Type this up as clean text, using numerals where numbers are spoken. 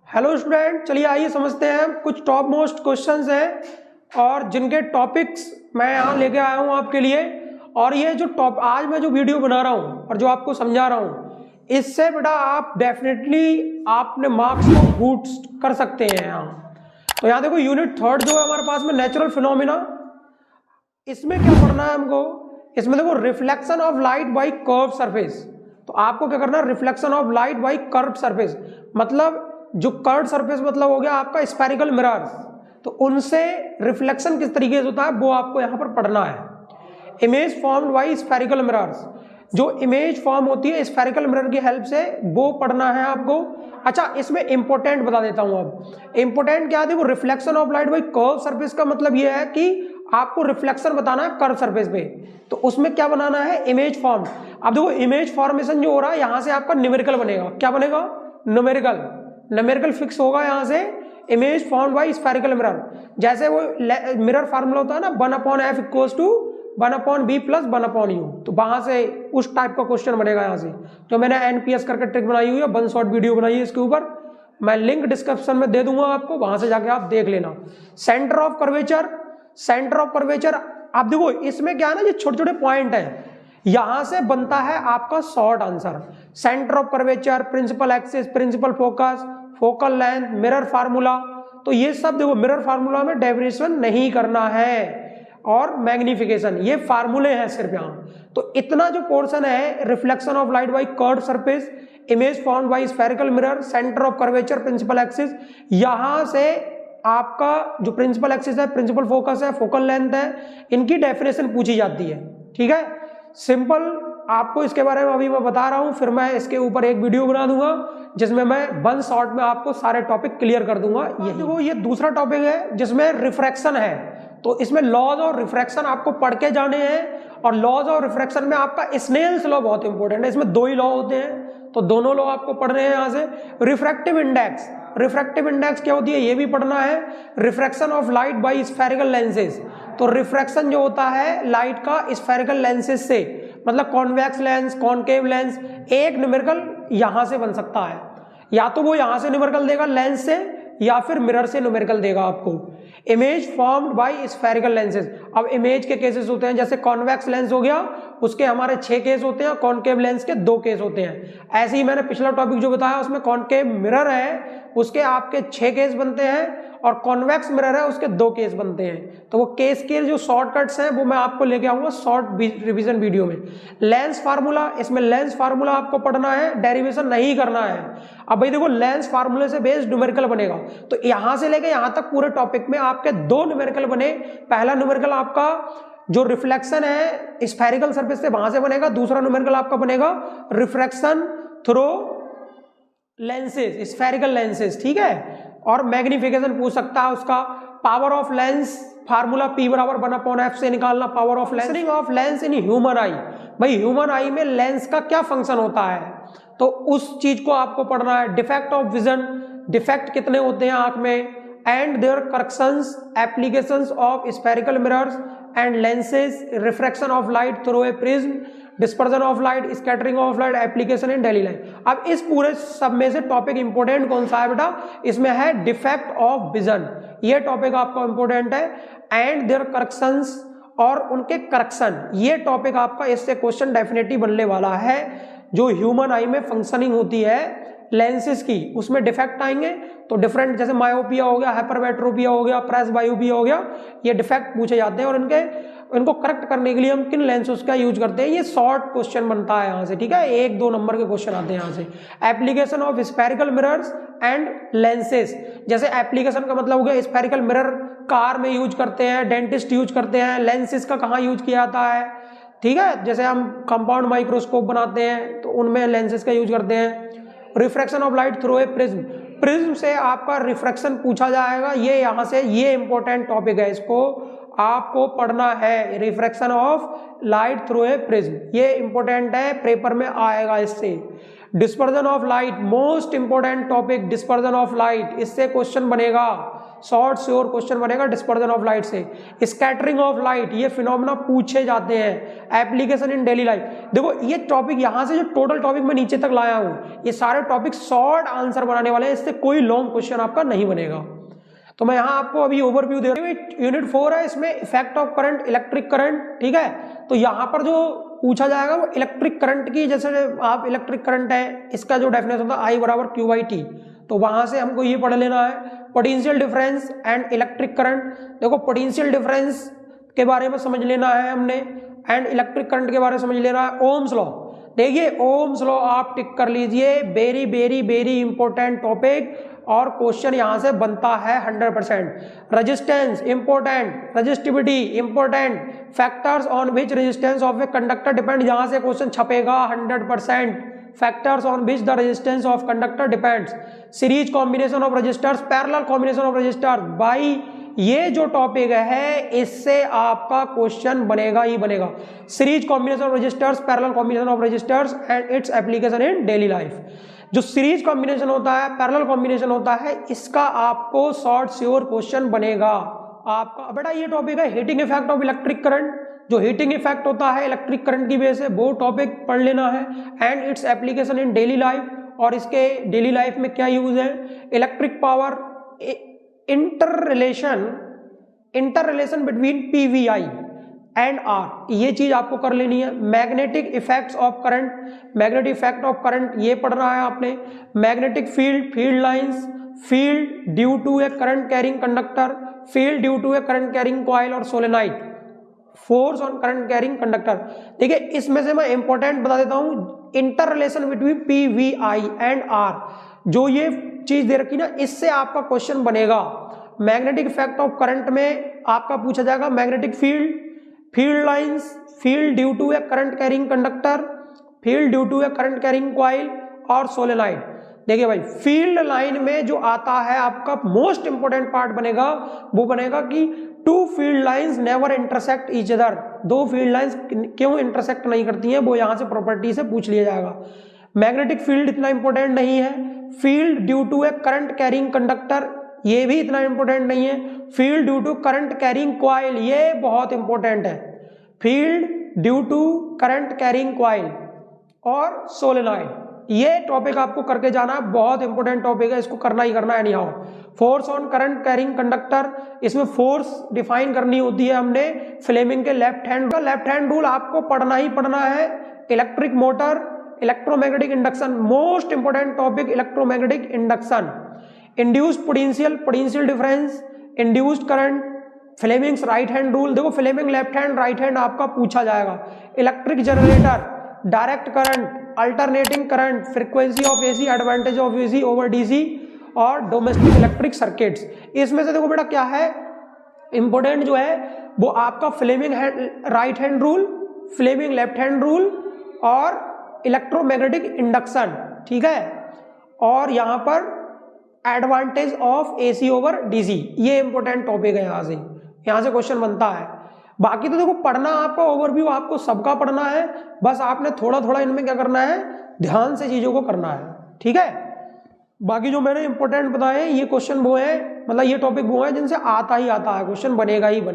Hello student, चलिए आइए समझते हैं कुछ टॉप मोस्ट क्वेश्चंस हैं और जिनके टॉपिक्स मैं यहाँ लेके आया हूँ आपके लिए। और ये जो आज मैं जो वीडियो बना रहा हूँ और जो आपको समझा रहा हूँ, इससे बेटा आप डेफिनेटली आपने मार्क्स को बूस्ट कर सकते हैं यहाँ। तो यहाँ देखो यूनिट 3 जो है हमारे पास में नेचुरल फिनोमिना, इसमें क्या पढ़ना है हमको। इसमें देखो reflection of light by curve surface. तो आपको क्या करना है, reflection of light by curve surface, मतलब जो कर्व सरफेस मतलब हो गया आपका स्फेरिकल मिरर्स, तो उनसे रिफ्लेक्शन किस तरीके से होता है वो आपको यहाँ पर पढ़ना है। Image formed by spherical mirrors, जो इमेज फॉर्म होती है स्फेरिकल मिरर की हेल्प से, वो पढ़ना है आपको। अच्छा, इसमें इंपॉर्टेंट बता देता हूं। अब इंपॉर्टेंट क्या है, देखो reflection of light by curve surface का मतलब यह है कि आपको रिफ्लेक्शन बताना है कर्व सरफेस पे, तो उसमें क्या बनाना है, इमेज फॉर्म। अब देखो इमेज फॉर्मेशन जो हो रहा है यहां से आपका न्यूमेरिकल बनेगा। क्या बनेगा, न्यूमेरिकल फिक्स होगा यहाँ से। Image form by spherical mirror, जैसे वो मिरर फार्मूला होता है ना, 1/f equals to 1/b plus 1/u, तो वहां से उस टाइप का क्वेश्चन बनेगा यहाँ से। जो मैंने एनपीएस करके ट्रिक बनाई हुई है, 1 शॉट वीडियो बनाई है इसके ऊपर, मैं लिंक डिस्क्रिप्शन में दे दूंगा आपको, वहां से जाके आप देख लेना। सेंटर ऑफ कर्वेचर, आप देखो इसमें क्या है ना, ये छोटे छोटे पॉइंट है, यहां से बनता है आपका short answer. Centre of curvature, principal axis, principal focus, focal length, mirror formula, तो ये सब देखो मिरर फार्मूला में डेफिनेशन नहीं करना है, और मैग्निफिकेशन, ये फार्मूले हैं सिर्फ यहाँ। तो इतना जो पोर्शन है, reflection of light by curved surface, image formed by spherical mirror, centre of curvature, principal axis, यहां से आपका जो प्रिंसिपल एक्सिस है, प्रिंसिपल फोकस है, फोकल लेंथ है, इनकी डेफिनेशन पूछी जाती है। ठीक है, सिंपल आपको इसके बारे में अभी मैं बता रहा हूं, फिर मैं इसके ऊपर एक वीडियो बना दूंगा जिसमें मैं 1 शॉट में आपको सारे टॉपिक क्लियर कर दूंगा। ये दूसरा टॉपिक है जिसमें रिफ्रैक्शन है, तो इसमें लॉज और रिफ्रैक्शन आपको पढ़ के जाने हैं। और लॉज और रिफ्रैक्शन में आपका स्नेल्स लॉ बहुत इंपॉर्टेंट है, इसमें 2 ही लॉ होते हैं, तो दोनों लॉ आपको पढ़ने हैं यहाँ से। रिफ्रैक्टिव इंडेक्स क्या होती है ये भी पढ़ना है। Refraction of light by spherical lenses, तो रिफ्रैक्शन जो होता है लाइट का स्फेरिकल लेंसेज से, मतलब कॉन्वेक्स लेंस, कॉनकेव लेंस, एक न्यूमेरिकल यहां से बन सकता है, या तो वो यहां से न्यूमेरिकल देगा लेंस से, या फिर मिरर से न्यूमेरिकल देगा आपको। Image formed by spherical lenses, अब इमेज के केसेस होते हैं, जैसे कॉन्वेक्स लेंस हो गया, उसके हमारे 6 केस होते हैं, कॉनकेव लेंस के 2 केस होते हैं। ऐसे ही मैंने पिछला टॉपिक जो बताया उसमें कॉनकेव मिरर है, उसके आपके 6 केस बनते हैं, और कॉन्वेक्स मिरर है उसके 2 केस बनते हैं। तो वो केस के जो शॉर्टकट्स हैं वो मैं आपको लेके आऊंगा शॉर्ट रिवीजन वीडियो में। लेंस फार्मूला, इसमें लेंस फार्मूला आपको पढ़ना है, डेरिवेशन नहीं करना है। अब भाई देखो लेंस फार्मूले से बेस्ड न्यूमेरिकल बनेगा, तो यहां से लेके यहां तक पूरे टॉपिक में आपके 2 न्यूमेरिकल बने। पहला न्यूमेरिकल आपका जो रिफ्लेक्शन है स्फेरिकल सरफेस से वहां से बनेगा, दूसरा न्यूमेरिकल आपका बनेगा refraction through lenses, spherical lenses. ठीक है, और मैग्निफिकेशन पूछ सकता है उसका। Power of lens formula P बराबर 1/f से निकालना power of lens in human आई। भाई ह्यूमन आई में लेंस का क्या फंक्शन होता है, तो उस चीज को आपको पढ़ना है। डिफेक्ट ऑफ विजन, डिफेक्ट कितने होते हैं आंख में, and their corrections, applications of spherical mirrors and lenses, refraction of light through a prism, dispersion of light, scattering of light, application in daily life. अब इस पूरे सब में से टॉपिक इंपॉर्टेंट कौन सा है बेटा, इसमें है डिफेक्ट ऑफ विजन, ये टॉपिक आपका इंपॉर्टेंट है। एंड देयर करेक्शंस, और उनके करेक्शन, ये टॉपिक आपका इससे क्वेश्चन डेफिनेटली बनने वाला है। जो ह्यूमन आई में फंक्शनिंग होती है लेंसेज की, उसमें डिफेक्ट आएंगे, तो डिफरेंट, जैसे मायोपिया हो गया, हाइपरमेट्रोपिया हो गया, प्रेसबायोपिया हो गया, ये डिफेक्ट पूछे जाते हैं, और इनको करेक्ट करने के लिए हम किन लेंसेज का यूज करते हैं, ये शॉर्ट क्वेश्चन बनता है यहाँ से। ठीक है, 1-2 नंबर के क्वेश्चन आते हैं यहाँ से। Application of spherical mirrors and lenses, जैसे एप्लीकेशन का मतलब हो गया स्फेरिकल मिरर कार में यूज करते हैं, डेंटिस्ट यूज करते हैं, लेंसेज का कहाँ यूज किया जाता है। ठीक है, जैसे हम कंपाउंड माइक्रोस्कोप बनाते हैं तो उनमें लेंसेज का यूज करते हैं। Refraction of light through a prism, prism से आपका रिफ्रैक्शन पूछा जाएगा, ये यहाँ से, ये इंपॉर्टेंट टॉपिक है, इसको आपको पढ़ना है। Refraction of light through a prism, ये इंपॉर्टेंट है, पेपर में आएगा इससे। Dispersion of light, most important topic, dispersion of light, इससे क्वेश्चन बनेगा। शॉर्ट श्योर क्वेश्चन बनेगा डिस्पर्जन ऑफ लाइट से। स्कैटरिंग ऑफ लाइट, ये फिनोमेना पूछे जाते हैं। एप्लीकेशन इन डेली लाइफ, देखो ये टॉपिक यहाँ से जो टोटल टॉपिक मैं नीचे तक लाया हूँ, ये सारे टॉपिक शॉर्ट आंसर बनाने वाले हैं, इससे कोई लॉन्ग क्वेश्चन आपका नहीं बनेगा। तो मैं यहाँ आपको अभी ओवरव्यू दे रहा हूँ। यूनिट 4 है, इसमें effect of current, electric current, ठीक है। तो यहाँ पर जो पूछा जाएगा वो इलेक्ट्रिक करंट की, जैसे आप इलेक्ट्रिक करंट है, इसका जो डेफिनेशन होता है I बराबर Q/T, तो वहां से हमको ये पढ़ लेना है। Potential difference and electric current, देखो पोटेंशियल डिफरेंस के बारे में समझ लेना है हमने, एंड इलेक्ट्रिक करंट के बारे में समझ लेना है। ओम्स लॉ, देखिए ओम्स लॉ आप टिक कर लीजिए, very very very important topic, और क्वेश्चन यहां से बनता है 100%। Resistance important, resistivity important, factors on which resistance of a conductor depend, यहां से क्वेश्चन छपेगा 100%। Factors on which the resistance of conductor depends, series combination of resistors, parallel combination of resistors. भाई ये जो टॉपिक है इससे आपका क्वेश्चन बनेगा ही बनेगा। Series combination of resistors, parallel combination of resistors and its application in daily life. जो सीरीज कॉम्बिनेशन होता है, पैरेलल कॉम्बिनेशन होता है, इसका आपको शॉर्ट श्योर क्वेश्चन बनेगा आपका। बेटा ये टॉपिक है heating effect of electric current, जो हीटिंग इफेक्ट होता है इलेक्ट्रिक करंट की वजह से, वो टॉपिक पढ़ लेना है। And its application in daily life, और इसके डेली लाइफ में क्या यूज है। Electric power, interrelation between PVI and R, ये चीज आपको कर लेनी है। Magnetic effects of current, magnetic effect of current ये पढ़ना है आपने। Magnetic field, field lines, field due to a current carrying conductor, field due to a current carrying coil और solenoid, force on current carrying conductor. देखिए इसमें से मैं important बता देता हूं, inter relation between PVI and R, जो ये चीज दे रखी ना, इससे आपका क्वेश्चन बनेगा। मैग्नेटिक इफेक्ट ऑफ करंट में आपका पूछा जाएगा magnetic field, field lines, field due to a current carrying conductor, field due to a current carrying coil और सोलेनाइड। देखिए भाई फील्ड लाइन में जो आता है आपका मोस्ट इंपोर्टेंट पार्ट बनेगा, वो बनेगा कि two field lines never intersect each other, दो फील्ड लाइंस क्यों इंटरसेक्ट नहीं करती हैं, वो यहां से प्रॉपर्टी से पूछ लिया जाएगा। मैग्नेटिक फील्ड इतना इंपॉर्टेंट नहीं है। Field due to a current carrying conductor, ये भी इतना इंपॉर्टेंट नहीं है। Field due to current carrying coil, ये बहुत इंपॉर्टेंट है। Field due to current carrying coil और सोलेनॉइड, ये टॉपिक आपको करके जाना है, बहुत इंपॉर्टेंट टॉपिक है, इसको करना ही करना है any how. Force on current carrying conductor, इसमें फोर्स डिफाइन करनी होती है हमने फ्लेमिंग के लेफ्ट हैंड रूल आपको पढ़ना ही पढ़ना है। Electric motor, electromagnetic induction, most important topic electromagnetic induction. Induced potential, potential difference, induced current, Fleming's right hand rule, देखो Fleming left hand right hand आपका पूछा जाएगा। Electric generator, direct current, alternating current, frequency of AC, advantage of AC over DC, और domestic electric circuits. इसमें से देखो बेटा क्या है इंपॉर्टेंट जो है वो आपका Fleming right hand rule, Fleming left hand rule और इलेक्ट्रोमैग्नेटिक इंडक्शन, ठीक है। और यहां पर advantage of AC over DC, ये इंपॉर्टेंट टॉपिक है, यहां से क्वेश्चन बनता है। बाकी तो देखो पढ़ना आपका ओवरव्यू आपको सबका पढ़ना है, बस आपने थोड़ा थोड़ा इनमें क्या करना है, ध्यान से चीजों को करना है, ठीक है। बाकी जो मैंने इंपॉर्टेंट बताए ये क्वेश्चन वो है, मतलब ये टॉपिक वो है जिनसे आता ही आता है, क्वेश्चन बनेगा ही बनेगा।